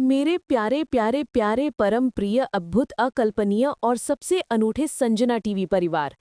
मेरे प्यारे प्यारे प्यारे परम प्रिय अद्भुत अकल्पनीय और सबसे अनूठे संजना टीवी परिवार।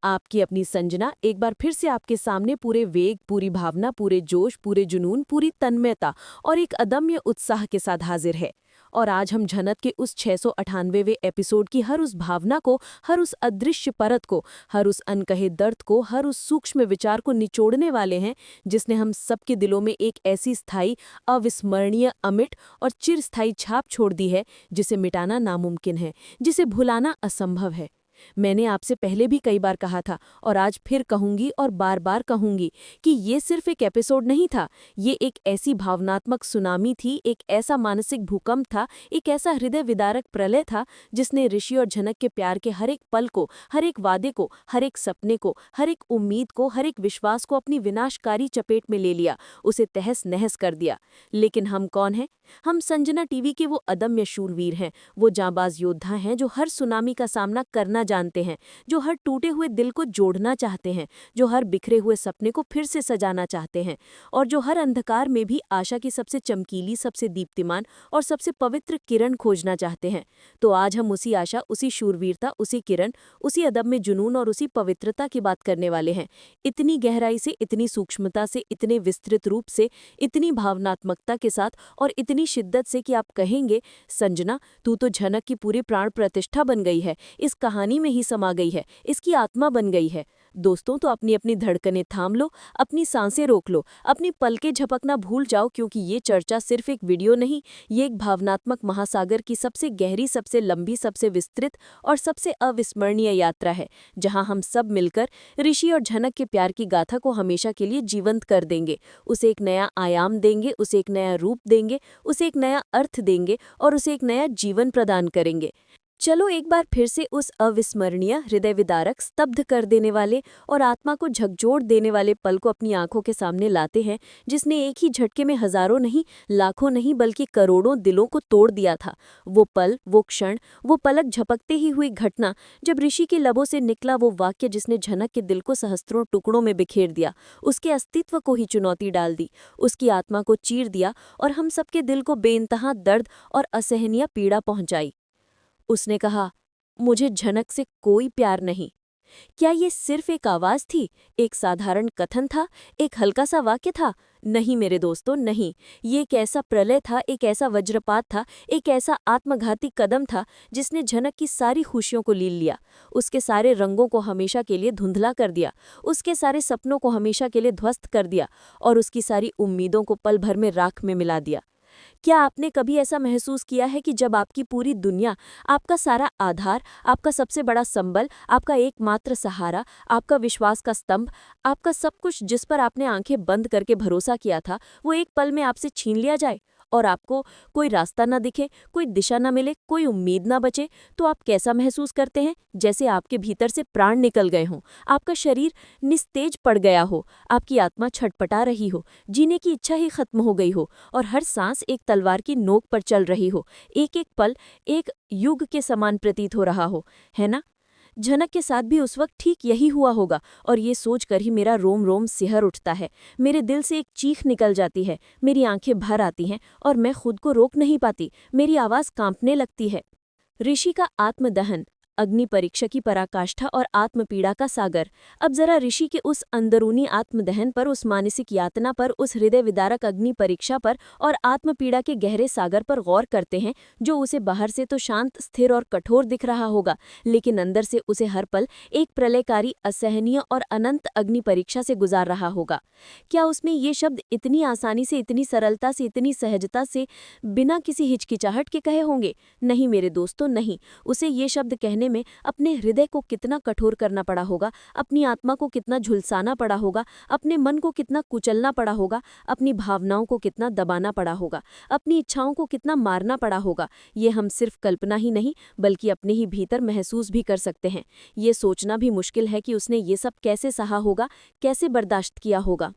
आपकी अपनी संजना एक बार फिर से आपके सामने पूरे वेग, पूरी भावना, पूरे जोश, पूरे जुनून, पूरी तन्मयता और एक अदम्य उत्साह के साथ हाजिर है। और आज हम झनक के उस 698वें एपिसोड की हर उस भावना को, हर उस अदृश्य परत को, हर उस अनकहे दर्द को, हर उस सूक्ष्म विचार को निचोड़ने वाले हैं जिसने हम सबके दिलों में एक ऐसी स्थायी, अविस्मरणीय, अमिट और चिरस्थायी छाप छोड़ दी है जिसे मिटाना नामुमकिन है, जिसे भुलाना असंभव है। मैंने आपसे पहले भी कई बार कहा था और आज फिर कहूंगी और बार बार कहूंगी कि ये सिर्फ एक एपिसोड नहीं था। ये एक ऐसी भावनात्मक सुनामी थी, एक ऐसा मानसिक भूकंप था, एक ऐसा हृदय विदारक प्रलय था जिसने ऋषि और झनक के प्यार के हर एक पल को, हर एक वादे को, हर एक सपने को, हर एक उम्मीद को, हर एक विश्वास को अपनी विनाशकारी चपेट में ले लिया, उसे तहस नहस कर दिया। लेकिन हम कौन हैं? हम संजना टीवी के वो अदम्य शूरवीर हैं, वो जांबाज योद्धा हैं जो हर सुनामी का सामना करना जानते हैं, जो हर टूटे हुए दिल को जोड़ना चाहते हैं, जो हर बिखरे हुए सपने को फिर से सजाना चाहते हैं और जो हर अंधकार में भी आशा की सबसे चमकीली, सबसे दीप्तिमान और सबसे पवित्र किरण खोजना चाहते हैं। तो आज हम उसी आशा, उसी शूरवीरता, उसी किरण, उसी अदम्य जुनून और उसी पवित्रता की बात करने वाले हैं। इतनी गहराई से, इतनी सूक्ष्मता से, इतने विस्तृत रूप से, इतनी भावनात्मकता के साथ और इतनी शिद्दत से कि आप कहेंगे, संजना तू तो झनक की पूरी प्राण प्रतिष्ठा बन गई है, इस कहानी में ही समा गई है, इसकी आत्मा बन गई है। दोस्तों, तो अपनी अपनी धड़कनें थाम लो, अपनी सांसें रोक लो, अपनी पलकें झपकना भूल जाओ, क्योंकि ये चर्चा सिर्फ एक वीडियो नहीं, ये एक भावनात्मक महासागर की सबसे गहरी, सबसे लंबी, सबसे विस्तृत और सबसे अविस्मरणीय यात्रा है, जहां हम सब मिलकर ऋषि और झनक के प्यार की गाथा को हमेशा के लिए जीवंत कर देंगे, उसे एक नया आयाम देंगे, उसे एक नया रूप देंगे, उसे एक नया अर्थ देंगे और उसे एक नया जीवन प्रदान करेंगे। चलो एक बार फिर से उस अविस्मरणीय, हृदय विदारक, स्तब्ध कर देने वाले और आत्मा को झकझोर देने वाले पल को अपनी आंखों के सामने लाते हैं, जिसने एक ही झटके में हजारों नहीं, लाखों नहीं, बल्कि करोड़ों दिलों को तोड़ दिया था। वो पल, वो क्षण, वो पलक झपकते ही हुई घटना, जब ऋषि के लबों से निकला वो वाक्य जिसने झनक के दिल को सहस्त्रों टुकड़ों में बिखेर दिया, उसके अस्तित्व को ही चुनौती डाल दी, उसकी आत्मा को चीर दिया और हम सबके दिल को बेइंतहा दर्द और असहनीय पीड़ा पहुंचाई। उसने कहा, मुझे झनक से कोई प्यार नहीं। क्या ये सिर्फ एक आवाज थी, एक साधारण कथन था, एक हल्का सा वाक्य था? नहीं मेरे दोस्तों, नहीं। ये एक ऐसा प्रलय था, एक ऐसा वज्रपात था, एक ऐसा आत्मघाती कदम था जिसने झनक की सारी खुशियों को लील लिया, उसके सारे रंगों को हमेशा के लिए धुंधला कर दिया, उसके सारे सपनों को हमेशा के लिए ध्वस्त कर दिया और उसकी सारी उम्मीदों को पल भर में राख में मिला दिया। क्या आपने कभी ऐसा महसूस किया है कि जब आपकी पूरी दुनिया, आपका सारा आधार, आपका सबसे बड़ा संबल, आपका एकमात्र सहारा, आपका विश्वास का स्तंभ, आपका सब कुछ जिस पर आपने आंखें बंद करके भरोसा किया था, वो एक पल में आपसे छीन लिया जाए और आपको कोई रास्ता ना दिखे, कोई दिशा ना मिले, कोई उम्मीद ना बचे, तो आप कैसा महसूस करते हैं? जैसे आपके भीतर से प्राण निकल गए हों, आपका शरीर निस्तेज पड़ गया हो, आपकी आत्मा छटपटा रही हो, जीने की इच्छा ही खत्म हो गई हो और हर सांस एक तलवार की नोक पर चल रही हो, एक एक पल एक युग के समान प्रतीत हो रहा हो, है ना? झनक के साथ भी उस वक्त ठीक यही हुआ होगा और ये सोचकर ही मेरा रोम रोम सिहर उठता है, मेरे दिल से एक चीख निकल जाती है, मेरी आंखें भर आती हैं और मैं खुद को रोक नहीं पाती, मेरी आवाज़ कांपने लगती है। ऋषि का आत्मदहन, अग्नि परीक्षा की पराकाष्ठा और आत्मपीड़ा का सागर। अब जरा ऋषि के उस अंदरूनी आत्मदहन पर, उस मानसिक यातना पर, उस हृदय विदारक अग्नि परीक्षा पर और आत्मपीड़ा के गहरे सागर पर गौर करते हैं, जो उसे बाहर से तो शांत, स्थिर और कठोर दिख रहा होगा, लेकिन अंदर से उसे हर पल एक प्रलयकारी, असहनीय और अनंत अग्नि परीक्षा से गुजार रहा होगा। क्या उसने ये शब्द इतनी आसानी से, इतनी सरलता से, इतनी सहजता से, बिना किसी हिचकिचाहट के कहे होंगे? नहीं मेरे दोस्तों, नहीं। उसे ये शब्द कहने में अपने हृदय को कितना कठोर करना पड़ा होगा, अपनी आत्मा को कितना झुलसाना पड़ा होगा, अपने मन को कितना कुचलना पड़ा होगा, अपनी भावनाओं को कितना दबाना पड़ा होगा, अपनी इच्छाओं को कितना मारना पड़ा होगा। ये हम सिर्फ कल्पना ही नहीं, बल्कि अपने ही भीतर महसूस भी कर सकते हैं। ये सोचना भी मुश्किल है कि उसने ये सब कैसे सहा होगा, कैसे बर्दाश्त किया होगा।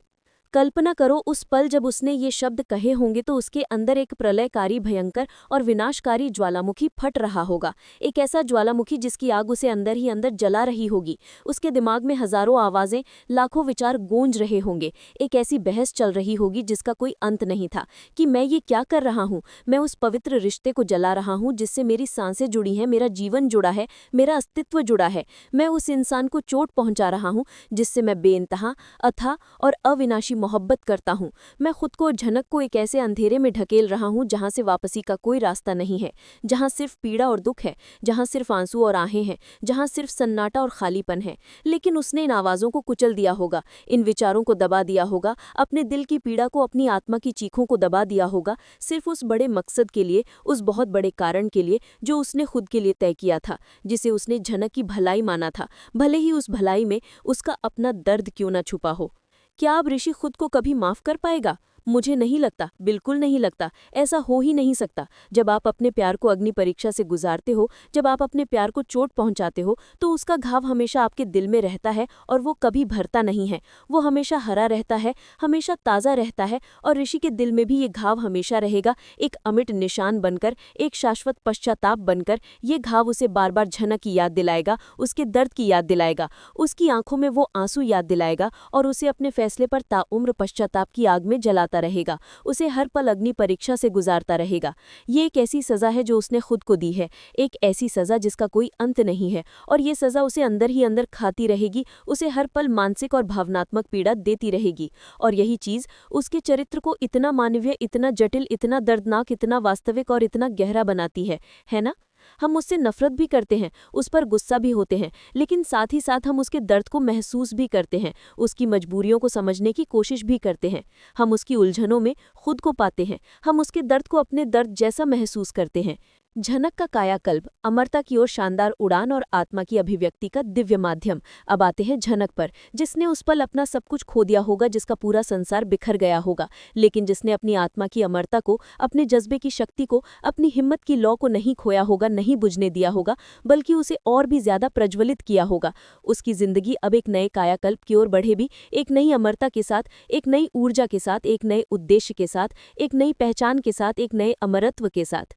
कल्पना करो उस पल जब उसने ये शब्द कहे होंगे तो उसके अंदर एक प्रलयकारी भयंकर और विनाशकारी ज्वालामुखी फट रहा होगा। एक ऐसा ज्वालामुखी जिसकी आग उसे अंदर ही अंदर जला रही होगी। उसके दिमाग में हजारों आवाजें, लाखों विचार गूंज रहे होंगे। एक ऐसी बहस चल रही होगी जिसका कोई अंत नहीं था कि मैं ये क्या कर रहा हूँ। मैं उस पवित्र रिश्ते को जला रहा हूँ जिससे मेरी सांसें जुड़ी हैं, मेरा जीवन जुड़ा है, मेरा अस्तित्व जुड़ा है। मैं उस इंसान को चोट पहुंचा रहा हूँ जिससे मैं बेइंतहा, अथाह और अविनाशी मोहब्बत करता हूँ। मैं खुद को, झनक को एक ऐसे अंधेरे में ढकेल रहा हूँ जहाँ से वापसी का कोई रास्ता नहीं है, जहाँ सिर्फ पीड़ा और दुख है, जहाँ सिर्फ आंसू और आहें हैं, जहाँ सिर्फ सन्नाटा और खालीपन है। लेकिन उसने इन आवाज़ों को कुचल दिया होगा, इन विचारों को दबा दिया होगा, अपने दिल की पीड़ा को, अपनी आत्मा की चीखों को दबा दिया होगा, सिर्फ उस बड़े मकसद के लिए, उस बहुत बड़े कारण के लिए जो उसने खुद के लिए तय किया था, जिसे उसने झनक की भलाई माना था, भले ही उस भलाई में उसका अपना दर्द क्यों न छुपा हो। क्या अब ऋषि खुद को कभी माफ कर पाएगा? मुझे नहीं लगता, बिल्कुल नहीं लगता। ऐसा हो ही नहीं सकता। जब आप अपने प्यार को अग्नि परीक्षा से गुजारते हो, जब आप अपने प्यार को चोट पहुंचाते हो, तो उसका घाव हमेशा आपके दिल में रहता है और वो कभी भरता नहीं है। वो हमेशा हरा रहता है, हमेशा ताज़ा रहता है। और ऋषि के दिल में भी ये घाव हमेशा रहेगा, एक अमिट निशान बनकर, एक शाश्वत पश्चाताप बनकर। ये घाव उसे बार बार झनक की याद दिलाएगा, उसके दर्द की याद दिलाएगा, उसकी आंखों में वो आंसू याद दिलाएगा और उसे अपने फैसले पर ताउम्र पश्चाताप की आग में जलाता रहेगा, उसे हर पल अग्नि परीक्षा से गुजारता रहेगा। ये एक ऐसी सज़ा है जो उसने खुद को दी है, एक ऐसी सज़ा जिसका कोई अंत नहीं है। और ये सज़ा उसे अंदर ही अंदर खाती रहेगी, उसे हर पल मानसिक और भावनात्मक पीड़ा देती रहेगी। और यही चीज़ उसके चरित्र को इतना मानवीय, इतना जटिल, इतना दर्दनाक, इतना वास्तविक और इतना गहरा बनाती है ना? हम उससे नफरत भी करते हैं, उस पर गुस्सा भी होते हैं, लेकिन साथ ही साथ हम उसके दर्द को महसूस भी करते हैं, उसकी मजबूरियों को समझने की कोशिश भी करते हैं। हम उसकी उलझनों में खुद को पाते हैं, हम उसके दर्द को अपने दर्द जैसा महसूस करते हैं। झनक का कायाकल्प, अमरता की ओर शानदार उड़ान और आत्मा की अभिव्यक्ति का दिव्य माध्यम। अब आते हैं झनक पर, जिसने उस पल अपना सब कुछ खो दिया होगा, जिसका पूरा संसार बिखर गया होगा, लेकिन जिसने अपनी आत्मा की अमरता को, अपने जज्बे की शक्ति को, अपनी हिम्मत की लौ को नहीं खोया होगा, नहीं बुझने दिया होगा, बल्कि उसे और भी ज्यादा प्रज्वलित किया होगा। उसकी जिंदगी अब एक नए कायाकल्प की ओर बढ़े भी, एक नई अमरता के साथ, एक नई ऊर्जा के साथ, एक नए उद्देश्य के साथ, एक नई पहचान के साथ, एक नए अमरत्व के साथ।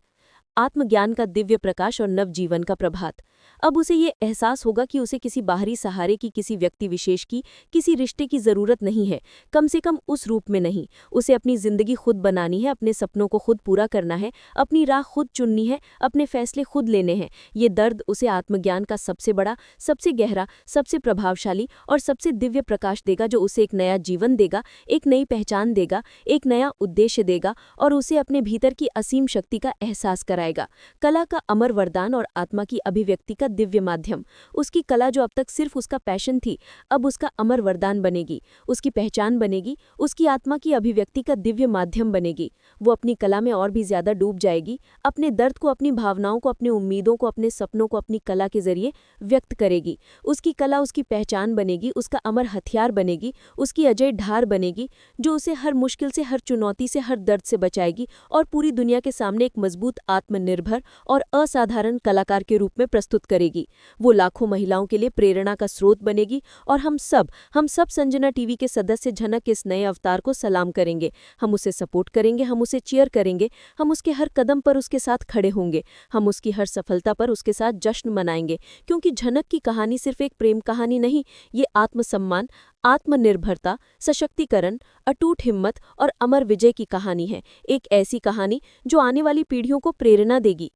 आत्मज्ञान का दिव्य प्रकाश और नवजीवन का प्रभात। अब उसे ये एहसास होगा कि उसे किसी बाहरी सहारे की, किसी व्यक्ति विशेष की, किसी रिश्ते की जरूरत नहीं है, कम से कम उस रूप में नहीं। उसे अपनी जिंदगी खुद बनानी है, अपने सपनों को खुद पूरा करना है, अपनी राह खुद चुननी है, अपने फैसले खुद लेने हैं। ये दर्द उसे आत्मज्ञान का सबसे बड़ा, सबसे गहरा, सबसे प्रभावशाली और सबसे दिव्य प्रकाश देगा, जो उसे एक नया जीवन देगा, एक नई पहचान देगा, एक नया उद्देश्य देगा और उसे अपने भीतर की असीम शक्ति का एहसास कराएगा। कला का अमर वरदान और आत्मा की अभिव्यक्ति का दिव्य माध्यम। उसकी कला जो अब तक सिर्फ उसका पैशन थी, अब उसका अमर वरदान बनेगी, उसकी पहचान बनेगी, उसकी आत्मा की अभिव्यक्ति का दिव्य माध्यम बनेगी। वो अपनी कला में और भी ज्यादा डूब जाएगी, अपने दर्द को, अपनी भावनाओं को, अपनी उम्मीदों को, अपने सपनों को अपनी कला के जरिए व्यक्त करेगी। उसकी कला उसकी पहचान बनेगी, उसका अमर हथियार बनेगी, उसकी अजय ढार बनेगी, जो उसे हर मुश्किल से, हर चुनौती से, हर दर्द से बचाएगी और पूरी दुनिया के सामने एक मजबूत, आत्मनिर्भर और असाधारण कलाकार के रूप में प्रस्तुत करेगी। वो लाखों महिलाओं के लिए प्रेरणा का स्रोत बनेगी और हम सब संजना टीवी के सदस्य झनक के इस नए अवतार को सलाम करेंगे। हम उसे सपोर्ट करेंगे, हम उसे चीयर करेंगे, हम उसके हर कदम पर उसके साथ खड़े होंगे, हम उसकी हर सफलता पर उसके साथ जश्न मनाएंगे, क्योंकि झनक की कहानी सिर्फ एक प्रेम कहानी नहीं, ये आत्मसम्मान, आत्मनिर्भरता, सशक्तिकरण, अटूट हिम्मत और अमर विजय की कहानी है। एक ऐसी कहानी जो आने वाली पीढ़ियों को प्रेरणा देगी।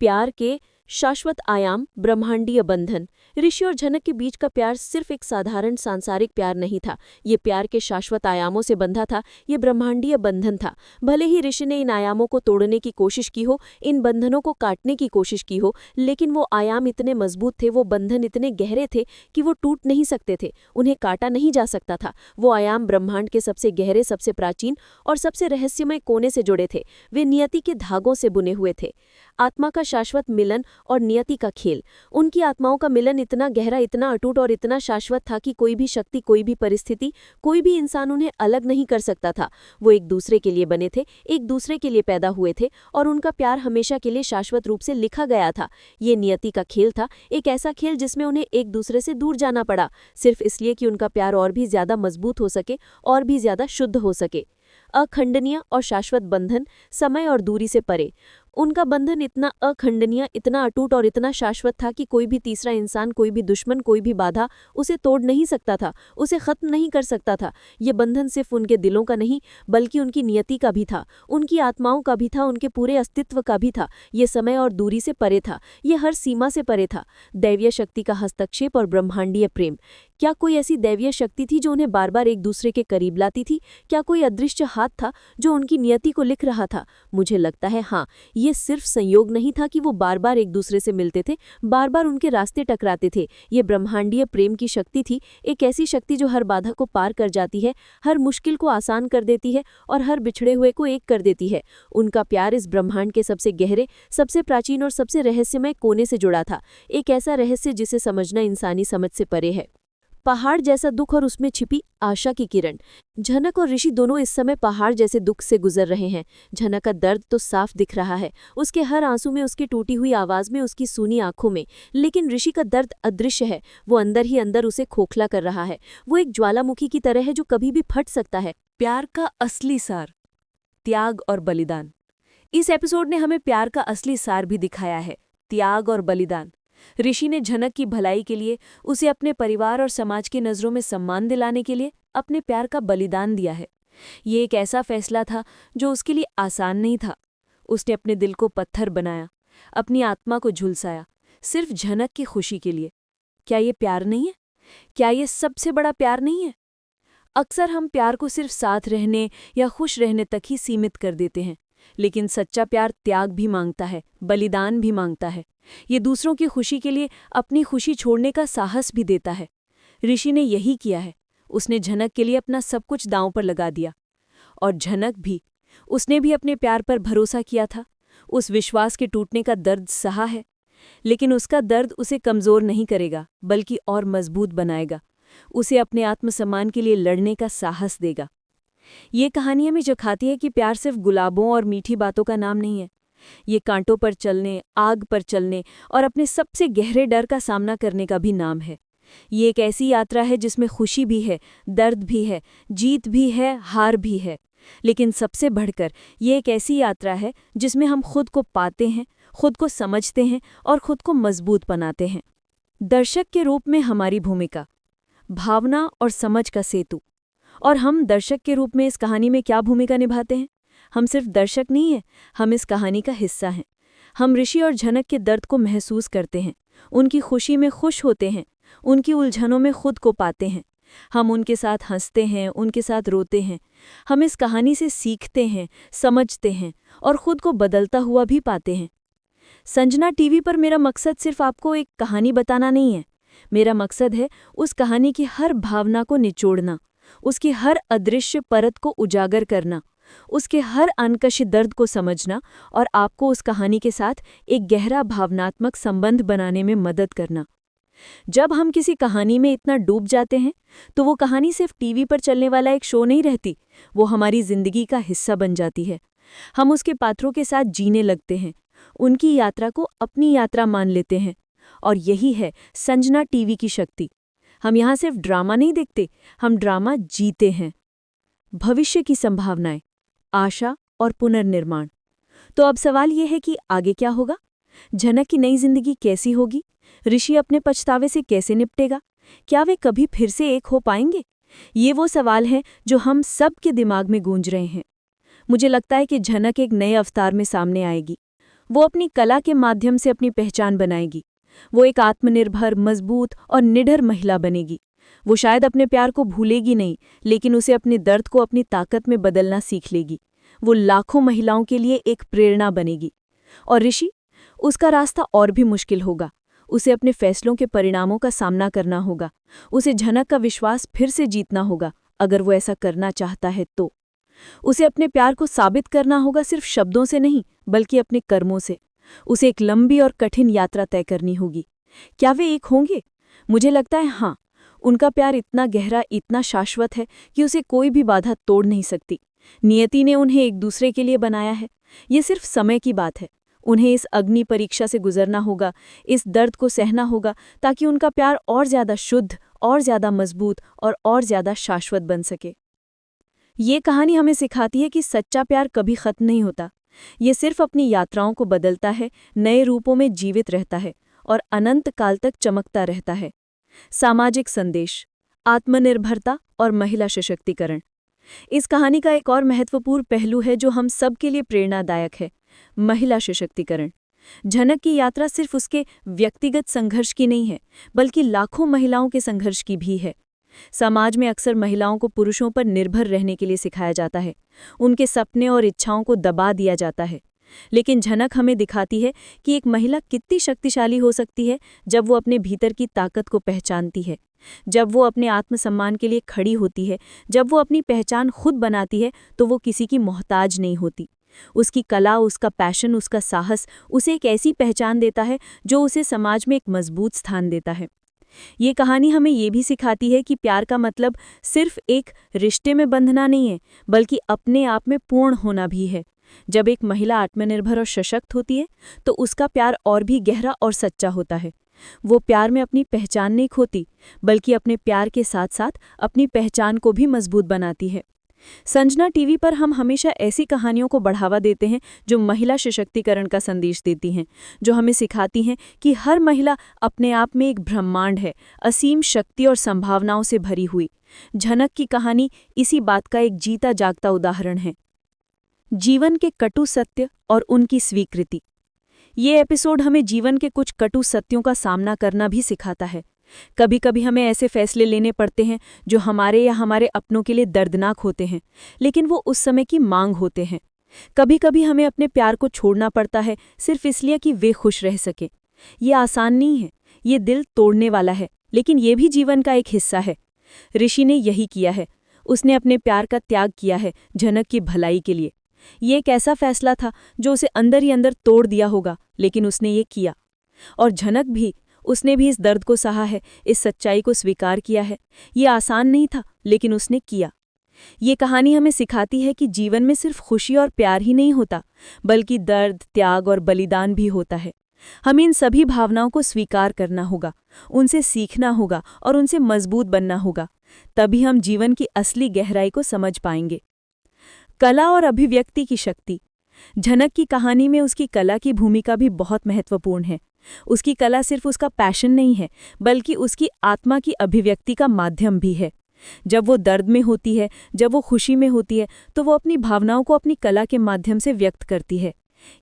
प्यार के शाश्वत आयाम, ब्रह्मांडीय बंधन। ऋषि और झनक के बीच का प्यार सिर्फ एक साधारण सांसारिक प्यार नहीं था, ये प्यार के शाश्वत आयामों से बंधा था, ये ब्रह्मांडीय बंधन था। भले ही ऋषि ने इन आयामों को तोड़ने की कोशिश की हो, इन बंधनों को काटने की कोशिश की हो, लेकिन वो आयाम इतने मजबूत थे, वो बंधन इतने गहरे थे कि वो टूट नहीं सकते थे, उन्हें काटा नहीं जा सकता था। वो आयाम ब्रह्मांड के सबसे गहरे, सबसे प्राचीन और सबसे रहस्यमय कोने से जुड़े थे, वे नियति के धागों से बुने हुए थे। आत्मा का शाश्वत मिलन और नियति का खेल। उनकी आत्माओं का मिलन इतना गहरा, इतना अटूट और इतना शाश्वत था कि कोई भी शक्ति, कोई भी परिस्थिति, कोई भी इंसान उन्हें अलग नहीं कर सकता था। वो एक दूसरे के लिए बने थे, एक दूसरे के लिए पैदा हुए थे और उनका प्यार हमेशा के लिए शाश्वत रूप से लिखा गया था। ये नियति का खेल था, एक ऐसा खेल जिसमें उन्हें एक दूसरे से दूर जाना पड़ा, सिर्फ इसलिए कि उनका प्यार और भी ज्यादा मजबूत हो सके और भी ज्यादा शुद्ध हो सके। अखंडनीय और शाश्वत बंधन, समय और दूरी से परे। उनका बंधन इतना अखंडनीय, इतना अटूट और इतना शाश्वत था कि कोई भी तीसरा इंसान, कोई भी दुश्मन, कोई भी बाधा उसे तोड़ नहीं सकता था, उसे खत्म नहीं कर सकता था। ये बंधन सिर्फ उनके दिलों का नहीं, बल्कि उनकी नियति का भी था, उनकी आत्माओं का भी था, उनके पूरे अस्तित्व का भी था। ये समय और दूरी से परे था, ये हर सीमा से परे था। दैवीय शक्ति का हस्तक्षेप और ब्रह्मांडीय प्रेम। क्या कोई ऐसी दैवीय शक्ति थी जो उन्हें बार बार एक दूसरे के करीब लाती थी? क्या कोई अदृश्य हाथ था जो उनकी नियति को लिख रहा था? मुझे लगता है हाँ, ये सिर्फ संयोग नहीं था कि वो बार बार एक दूसरे से मिलते थे, बार बार उनके रास्ते टकराते थे। ये ब्रह्मांडीय प्रेम की शक्ति थी, एक ऐसी शक्ति जो हर बाधा को पार कर जाती है, हर मुश्किल को आसान कर देती है और हर बिछड़े हुए को एक कर देती है। उनका प्यार इस ब्रह्मांड के सबसे गहरे, सबसे प्राचीन और सबसे रहस्यमय कोने से जुड़ा था, एक ऐसा रहस्य जिसे समझना इंसानी समझ से परे है। पहाड़ जैसा दुख और उसमें छिपी आशा की किरण। झनक और ऋषि दोनों इस समय पहाड़ जैसे दुख से गुजर रहे हैं। झनक का दर्द तो साफ दिख रहा है, उसके हर आंसू में, उसकी टूटी हुई आवाज में, उसकी सूनी आंखों में। लेकिन ऋषि का दर्द अदृश्य है, वो अंदर ही अंदर उसे खोखला कर रहा है। वो एक ज्वालामुखी की तरह है जो कभी भी फट सकता है। प्यार का असली सार, त्याग और बलिदान। इस एपिसोड ने हमें प्यार का असली सार भी दिखाया है, त्याग और बलिदान। ऋषि ने झनक की भलाई के लिए, उसे अपने परिवार और समाज की नज़रों में सम्मान दिलाने के लिए अपने प्यार का बलिदान दिया है। ये एक ऐसा फैसला था जो उसके लिए आसान नहीं था। उसने अपने दिल को पत्थर बनाया, अपनी आत्मा को झुलसाया, सिर्फ झनक की खुशी के लिए। क्या ये प्यार नहीं है? क्या ये सबसे बड़ा प्यार नहीं है? अक्सर हम प्यार को सिर्फ साथ रहने या खुश रहने तक ही सीमित कर देते हैं, लेकिन सच्चा प्यार त्याग भी मांगता है, बलिदान भी मांगता है। ये दूसरों की खुशी के लिए अपनी खुशी छोड़ने का साहस भी देता है। ऋषि ने यही किया है। उसने झनक के लिए अपना सब कुछ दांव पर लगा दिया। और झनक भी, उसने भी अपने प्यार पर भरोसा किया था, उस विश्वास के टूटने का दर्द सहा है। लेकिन उसका दर्द उसे कमज़ोर नहीं करेगा, बल्कि और मजबूत बनाएगा, उसे अपने आत्मसम्मान के लिए लड़ने का साहस देगा। ये कहानी हमें सिखाती है कि प्यार सिर्फ गुलाबों और मीठी बातों का नाम नहीं है। ये कांटों पर चलने, आग पर चलने और अपने सबसे गहरे डर का सामना करने का भी नाम है। ये एक ऐसी यात्रा है जिसमें खुशी भी है, दर्द भी है, जीत भी है, हार भी है। लेकिन सबसे बढ़कर ये एक ऐसी यात्रा है जिसमें हम खुद को पाते हैं, खुद को समझते हैं और खुद को मजबूत बनाते हैं। दर्शक के रूप में हमारी भूमिका, भावना और समझ का सेतु। और हम दर्शक के रूप में इस कहानी में क्या भूमिका निभाते हैं? हम सिर्फ दर्शक नहीं हैं, हम इस कहानी का हिस्सा हैं। हम ऋषि और झनक के दर्द को महसूस करते हैं, उनकी खुशी में खुश होते हैं, उनकी उलझनों में खुद को पाते हैं। हम उनके साथ हंसते हैं, उनके साथ रोते हैं। हम इस कहानी से सीखते हैं, समझते हैं और खुद को बदलता हुआ भी पाते हैं। संजना टीवी पर मेरा मकसद सिर्फ आपको एक कहानी बताना नहीं है। मेरा मकसद है उस कहानी की हर भावना को निचोड़ना, उसकी हर अदृश्य परत को उजागर करना, उसके हर अनकश दर्द को समझना और आपको उस कहानी के साथ एक गहरा भावनात्मक संबंध बनाने में मदद करना। जब हम किसी कहानी में इतना डूब जाते हैं तो वो कहानी सिर्फ टीवी पर चलने वाला एक शो नहीं रहती, वो हमारी जिंदगी का हिस्सा बन जाती है। हम उसके पात्रों के साथ जीने लगते हैं, उनकी यात्रा को अपनी यात्रा मान लेते हैं। और यही है संजना टीवी की शक्ति। हम यहाँ सिर्फ ड्रामा नहीं देखते, हम ड्रामा जीते हैं। भविष्य की संभावनाएं, आशा और पुनर्निर्माण। तो अब सवाल यह है कि आगे क्या होगा? झनक की नई जिंदगी कैसी होगी? ऋषि अपने पछतावे से कैसे निपटेगा? क्या वे कभी फिर से एक हो पाएंगे? ये वो सवाल हैं जो हम सब के दिमाग में गूंज रहे हैं। मुझे लगता है कि झनक एक नए अवतार में सामने आएगी। वो अपनी कला के माध्यम से अपनी पहचान बनाएगी। वो एक आत्मनिर्भर, मजबूत और निडर महिला बनेगी। वो शायद अपने प्यार को भूलेगी नहीं, लेकिन उसे अपने दर्द को अपनी ताकत में बदलना सीख लेगी। वो लाखों महिलाओं के लिए एक प्रेरणा बनेगी। और ऋषि, उसका रास्ता और भी मुश्किल होगा। उसे अपने फैसलों के परिणामों का सामना करना होगा। उसे झनक का विश्वास फिर से जीतना होगा, अगर वो ऐसा करना चाहता है तो। उसे अपने प्यार को साबित करना होगा, सिर्फ शब्दों से नहीं, बल्कि अपने कर्मों से। उसे एक लंबी और कठिन यात्रा तय करनी होगी। क्या वे एक होंगे? मुझे लगता है हाँ। उनका प्यार इतना गहरा, इतना शाश्वत है कि उसे कोई भी बाधा तोड़ नहीं सकती। नियति ने उन्हें एक दूसरे के लिए बनाया है। ये सिर्फ समय की बात है। उन्हें इस अग्नि परीक्षा से गुजरना होगा, इस दर्द को सहना होगा, ताकि उनका प्यार और ज्यादा शुद्ध, और ज्यादा मजबूत और ज्यादा शाश्वत बन सके। ये कहानी हमें सिखाती है कि सच्चा प्यार कभी खत्म नहीं होता। ये सिर्फ अपनी यात्राओं को बदलता है, नए रूपों में जीवित रहता है और अनंत काल तक चमकता रहता है। सामाजिक संदेश, आत्मनिर्भरता और महिला सशक्तिकरण। इस कहानी का एक और महत्वपूर्ण पहलू है जो हम सब के लिए प्रेरणादायक है, महिला सशक्तिकरण। झनक की यात्रा सिर्फ उसके व्यक्तिगत संघर्ष की नहीं है, बल्कि लाखों महिलाओं के संघर्ष की भी है। समाज में अक्सर महिलाओं को पुरुषों पर निर्भर रहने के लिए सिखाया जाता है, उनके सपने और इच्छाओं को दबा दिया जाता है। लेकिन झनक हमें दिखाती है कि एक महिला कितनी शक्तिशाली हो सकती है जब वो अपने भीतर की ताकत को पहचानती है, जब वो अपने आत्मसम्मान के लिए खड़ी होती है, जब वो अपनी पहचान खुद बनाती है तो वो किसी की मोहताज नहीं होती। उसकी कला, उसका पैशन, उसका साहस उसे एक ऐसी पहचान देता है जो उसे समाज में एक मजबूत स्थान देता है। ये कहानी हमें ये भी सिखाती है कि प्यार का मतलब सिर्फ एक रिश्ते में बंधना नहीं है, बल्कि अपने आप में पूर्ण होना भी है। जब एक महिला आत्मनिर्भर और सशक्त होती है तो उसका प्यार और भी गहरा और सच्चा होता है। वो प्यार में अपनी पहचान नहीं खोती, बल्कि अपने प्यार के साथ साथ अपनी पहचान को भी मजबूत बनाती है। संजना टीवी पर हम हमेशा ऐसी कहानियों को बढ़ावा देते हैं जो महिला सशक्तिकरण का संदेश देती हैं, जो हमें सिखाती हैं कि हर महिला अपने आप में एक ब्रह्मांड है, असीम शक्ति और संभावनाओं से भरी हुई। झनक की कहानी इसी बात का एक जीता जागता उदाहरण है। जीवन के कटु सत्य और उनकी स्वीकृति। ये एपिसोड हमें जीवन के कुछ कटु सत्यों का सामना करना भी सिखाता है। कभी कभी हमें ऐसे फैसले लेने पड़ते हैं जो हमारे या हमारे अपनों के लिए दर्दनाक होते हैं, लेकिन वो उस समय की मांग होते हैं। कभी कभी हमें अपने प्यार को छोड़ना पड़ता है सिर्फ इसलिए कि वे खुश रह सके। ये आसान नहीं है, ये दिल तोड़ने वाला है, लेकिन ये भी जीवन का एक हिस्सा है। ऋषि ने यही किया है। उसने अपने प्यार का त्याग किया है झनक की भलाई के लिए। ये एक ऐसा फैसला था जो उसे अंदर ही अंदर तोड़ दिया होगा, लेकिन उसने ये किया। और झनक भी, उसने भी इस दर्द को सहा है, इस सच्चाई को स्वीकार किया है। ये आसान नहीं था, लेकिन उसने किया। ये कहानी हमें सिखाती है कि जीवन में सिर्फ खुशी और प्यार ही नहीं होता, बल्कि दर्द, त्याग और बलिदान भी होता है। हमें इन सभी भावनाओं को स्वीकार करना होगा, उनसे सीखना होगा और उनसे मजबूत बनना होगा। तभी हम जीवन की असली गहराई को समझ पाएंगे। कला और अभिव्यक्ति की शक्ति। झनक की कहानी में उसकी कला की भूमिका भी बहुत महत्वपूर्ण है। उसकी कला सिर्फ उसका पैशन नहीं है, बल्कि उसकी आत्मा की अभिव्यक्ति का माध्यम भी है। जब वो दर्द में होती है, जब वो खुशी में होती है, तो वो अपनी भावनाओं को अपनी कला के माध्यम से व्यक्त करती है।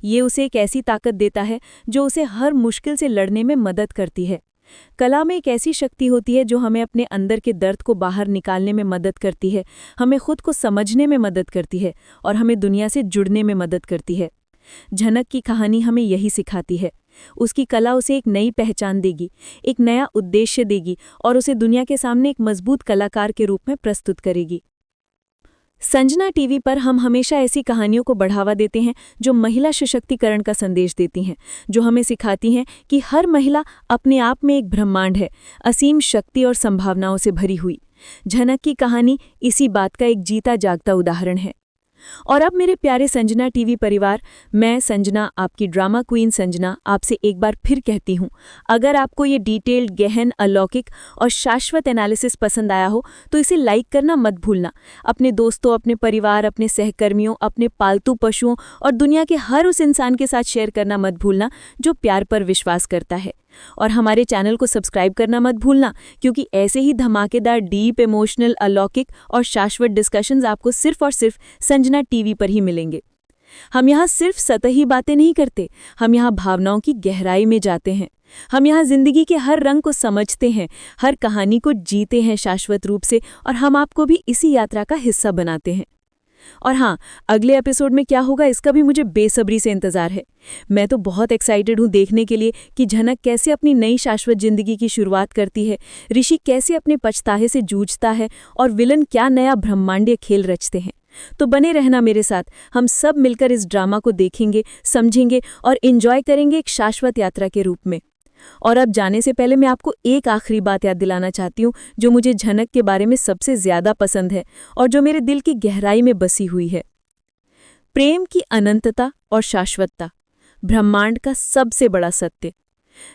ये उसे एक ऐसी ताकत देता है जो उसे हर मुश्किल से लड़ने में मदद करती है। कला में एक ऐसी शक्ति होती है जो हमें अपने अंदर के दर्द को बाहर निकालने में मदद करती है, हमें खुद को समझने में मदद करती है और हमें दुनिया से जुड़ने में मदद करती है। झनक की कहानी हमें यही सिखाती है। उसकी कला उसे एक नई पहचान देगी, एक नया उद्देश्य देगी और उसे दुनिया के सामने एक मजबूत कलाकार के रूप में प्रस्तुत करेगी। संजना टीवी पर हम हमेशा ऐसी कहानियों को बढ़ावा देते हैं जो महिला सशक्तिकरण का संदेश देती हैं, जो हमें सिखाती हैं कि हर महिला अपने आप में एक ब्रह्मांड है, असीम शक्ति और संभावनाओं से भरी हुई। झनक की कहानी इसी बात का एक जीता जागता उदाहरण है। और अब मेरे प्यारे संजना टीवी परिवार, मैं संजना, आपकी ड्रामा क्वीन संजना, आपसे एक बार फिर कहती हूँ, अगर आपको ये डिटेल्ड, गहन, अलौकिक और शाश्वत एनालिसिस पसंद आया हो तो इसे लाइक करना मत भूलना। अपने दोस्तों, अपने परिवार, अपने सहकर्मियों, अपने पालतू पशुओं और दुनिया के हर उस इंसान के साथ शेयर करना मत भूलना जो प्यार पर विश्वास करता है। और हमारे चैनल को सब्सक्राइब करना मत भूलना, क्योंकि ऐसे ही धमाकेदार, डीप, इमोशनल, अलौकिक और शाश्वत डिस्कशंस आपको सिर्फ और सिर्फ संजना टीवी पर ही मिलेंगे। हम यहाँ सिर्फ सतही बातें नहीं करते, हम यहाँ भावनाओं की गहराई में जाते हैं। हम यहाँ जिंदगी के हर रंग को समझते हैं, हर कहानी को जीते हैं शाश्वत रूप से, और हम आपको भी इसी यात्रा का हिस्सा बनाते हैं। और हाँ, अगले एपिसोड में क्या होगा इसका भी मुझे बेसब्री से इंतजार है। मैं तो बहुत एक्साइटेड हूँ देखने के लिए कि झनक कैसे अपनी नई शाश्वत जिंदगी की शुरुआत करती है, ऋषि कैसे अपने पछताहे से जूझता है और विलन क्या नया ब्रह्मांडीय खेल रचते हैं। तो बने रहना मेरे साथ, हम सब मिलकर इस ड्रामा को देखेंगे, समझेंगे और एंजॉय करेंगे एक शाश्वत यात्रा के रूप में। और अब जाने से पहले मैं आपको एक आखिरी बात याद दिलाना चाहती हूँ, जो मुझे झनक के बारे में सबसे ज्यादा पसंद है और जो मेरे दिल की गहराई में बसी हुई है। प्रेम की अनंतता और शाश्वतता ब्रह्मांड का सबसे बड़ा सत्य।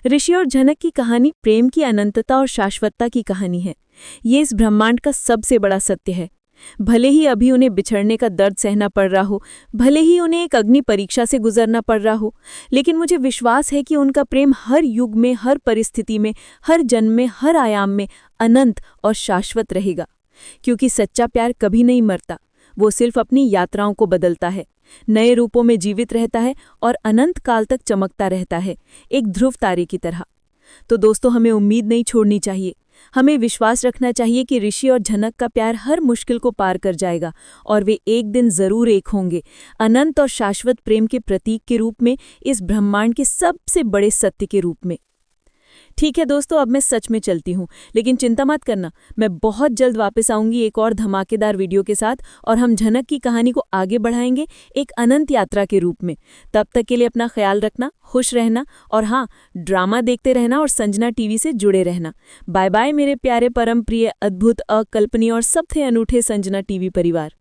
ऋषि और झनक की कहानी प्रेम की अनंतता और शाश्वतता की कहानी है। ये इस ब्रह्मांड का सबसे बड़ा सत्य है। भले ही अभी उन्हें बिछड़ने का दर्द सहना पड़ रहा हो, भले ही उन्हें एक अग्नि परीक्षा से गुजरना पड़ रहा हो, लेकिन मुझे विश्वास है कि उनका प्रेम हर युग में, हर परिस्थिति में, हर जन्म में, हर आयाम में अनंत और शाश्वत रहेगा। क्योंकि सच्चा प्यार कभी नहीं मरता, वो सिर्फ अपनी यात्राओं को बदलता है, नए रूपों में जीवित रहता है और अनंत काल तक चमकता रहता है, एक ध्रुव तारे की तरह। तो दोस्तों, हमें उम्मीद नहीं छोड़नी चाहिए। हमें विश्वास रखना चाहिए कि ऋषि और झनक का प्यार हर मुश्किल को पार कर जाएगा और वे एक दिन जरूर एक होंगे, अनंत और शाश्वत प्रेम के प्रतीक के रूप में, इस ब्रह्मांड के सबसे बड़े सत्य के रूप में। ठीक है दोस्तों, अब मैं सच में चलती हूँ, लेकिन चिंता मत करना, मैं बहुत जल्द वापस आऊंगी एक और धमाकेदार वीडियो के साथ और हम झनक की कहानी को आगे बढ़ाएंगे एक अनंत यात्रा के रूप में। तब तक के लिए अपना ख्याल रखना, खुश रहना और हाँ, ड्रामा देखते रहना और संजना टीवी से जुड़े रहना। बाय बाय मेरे प्यारे, परम प्रिय, अद्भुत, अकल्पनीय और सबसे अनूठे संजना टीवी परिवार।